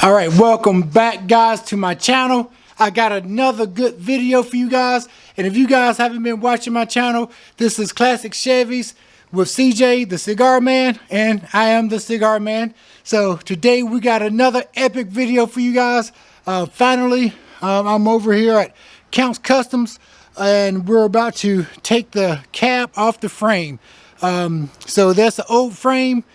All right, welcome back guys to my channel. I got another good video for you guys, and if you guys haven't been watching my channel, this is Classic Chevys with CJ the Cigar Man, and I am the Cigar Man. So today we got another epic video for you guys. Finally, I'm over here at Counts Customs, and we're about to take the cap off the frame. So that's the old frame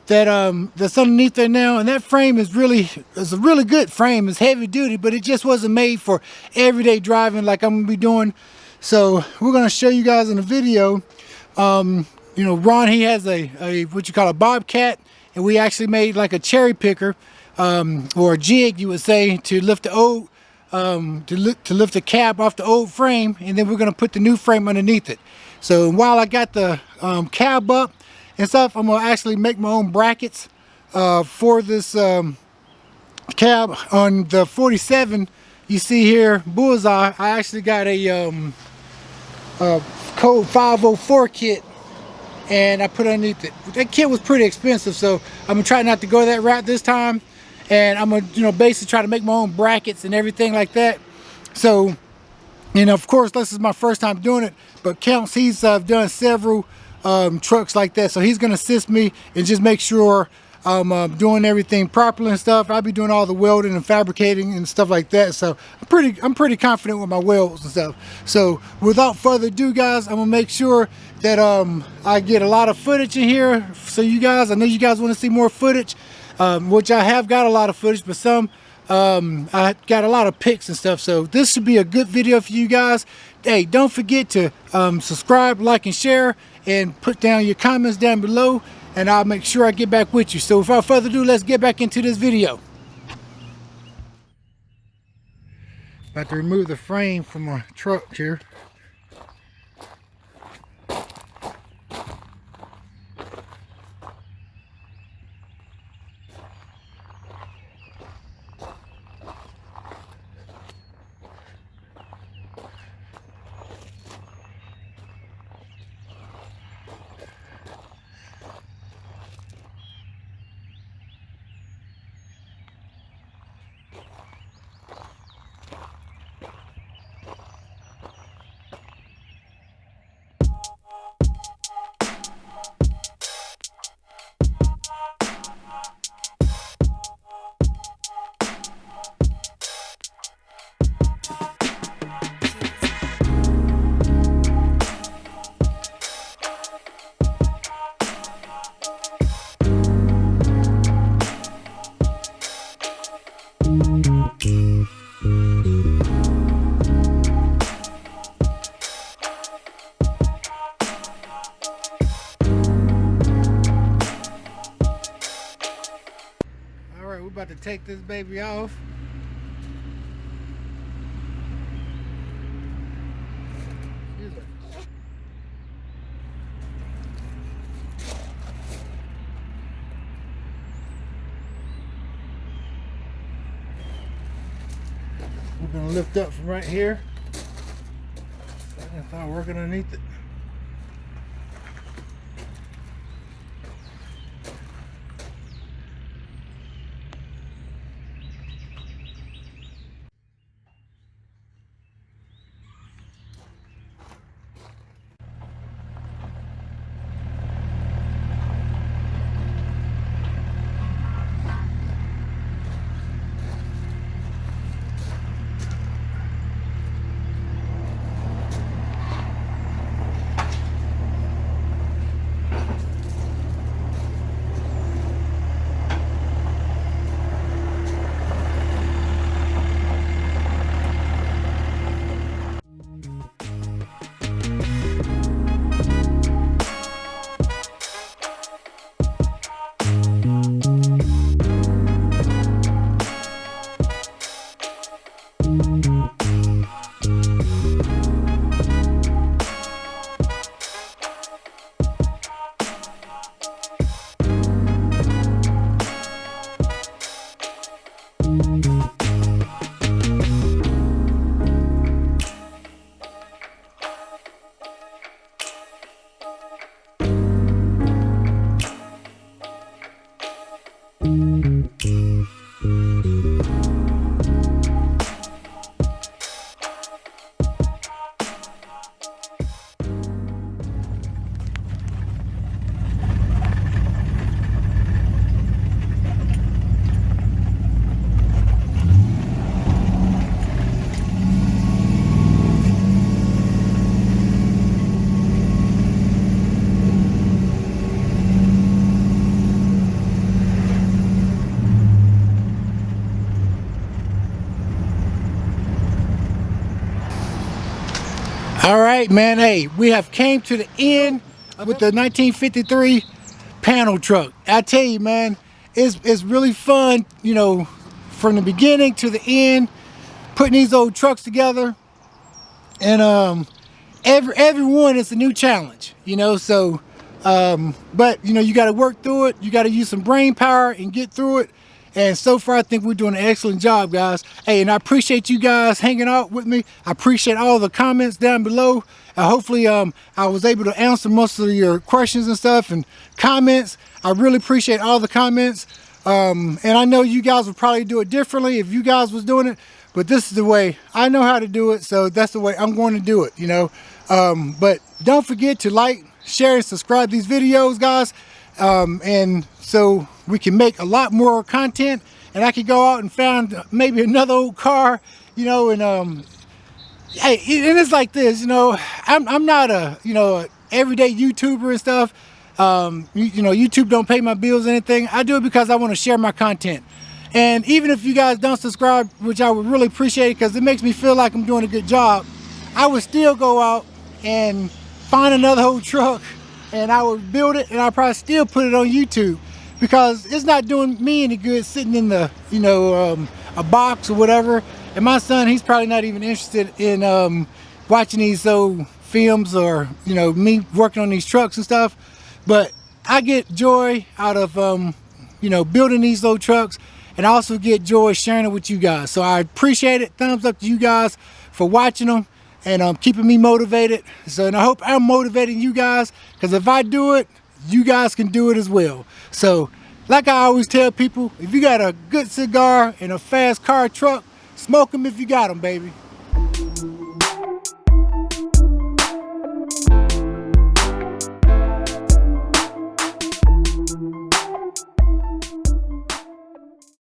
that's underneath there now, and that frame is a really good frame. It's heavy duty, but it just wasn't made for everyday driving like I'm gonna be doing. So we're gonna show you guys in the video. You know, Ron, he has a what you call a bobcat, and we actually made like a cherry picker or a jig, you would say, to lift the old to lift the cap off the old frame, and then we're gonna put the new frame underneath it. So while I got the cab up and stuff, I'm gonna actually make my own brackets for this cab. On the 47 you see here, Bullseye, I actually got a code 504 kit, and I put underneath it. That kit was pretty expensive, so I'm gonna try not to go that route this time, and I'm gonna, you know, basically try to make my own brackets and everything like that. So, you know, of course, this is my first time doing it, but Counts, he's done several trucks like that, so he's gonna assist me and just make sure I'm doing everything properly and stuff. I'll be doing all the welding and fabricating and stuff like that, so I'm pretty confident with my welds and stuff. So without further ado guys, I'm gonna make sure that I get a lot of footage in here. So you guys, I know you guys want to see more footage, which I have got a lot of footage, but some I got a lot of pics and stuff, so this should be a good video for you guys. Hey, don't forget to subscribe, like, and share, and put down your comments down below, and I'll make sure I get back with you. So without further ado, let's get back into this video. About to remove the frame from my truck here. We're about to take this baby off. We're gonna lift up from right here. I can start working underneath it. All right, man. Hey, we have came to the end with the 1953 panel truck. I tell you, man, it's really fun, you know, from the beginning to the end, putting these old trucks together. And everyone is a new challenge, you know. So, but you know, you got to work through it. You got to use some brain power and get through it. And so far, I think we're doing an excellent job, guys. Hey, and I appreciate you guys hanging out with me. I appreciate all the comments down below. Hopefully, I was able to answer most of your questions and stuff and comments. I really appreciate all the comments. And I know you guys would probably do it differently if you guys was doing it, but this is the way I know how to do it. So that's the way I'm going to do it, you know. But don't forget to like, share, and subscribe these videos, guys. And so we can make a lot more content, and I could go out and find maybe another old car, you know. And hey, and it's like this, you know, I'm not a, you know, a everyday YouTuber and stuff. You know, YouTube don't pay my bills or anything. I do it because I want to share my content. And even if you guys don't subscribe, which I would really appreciate, because it makes me feel like I'm doing a good job, I would still go out and find another old truck, and I would build it, and I'll probably still put it on YouTube, because it's not doing me any good sitting in the, you know, a box or whatever. And my son, he's probably not even interested in watching these old films or, you know, me working on these trucks and stuff. But I get joy out of, you know, building these old trucks, and I also get joy sharing it with you guys. So I appreciate it. Thumbs up to you guys for watching them and keeping me motivated. So, and I hope I'm motivating you guys, because if I do it, you guys can do it as well. So like I always tell people, if you got a good cigar and a fast car truck, smoke them if you got them, baby.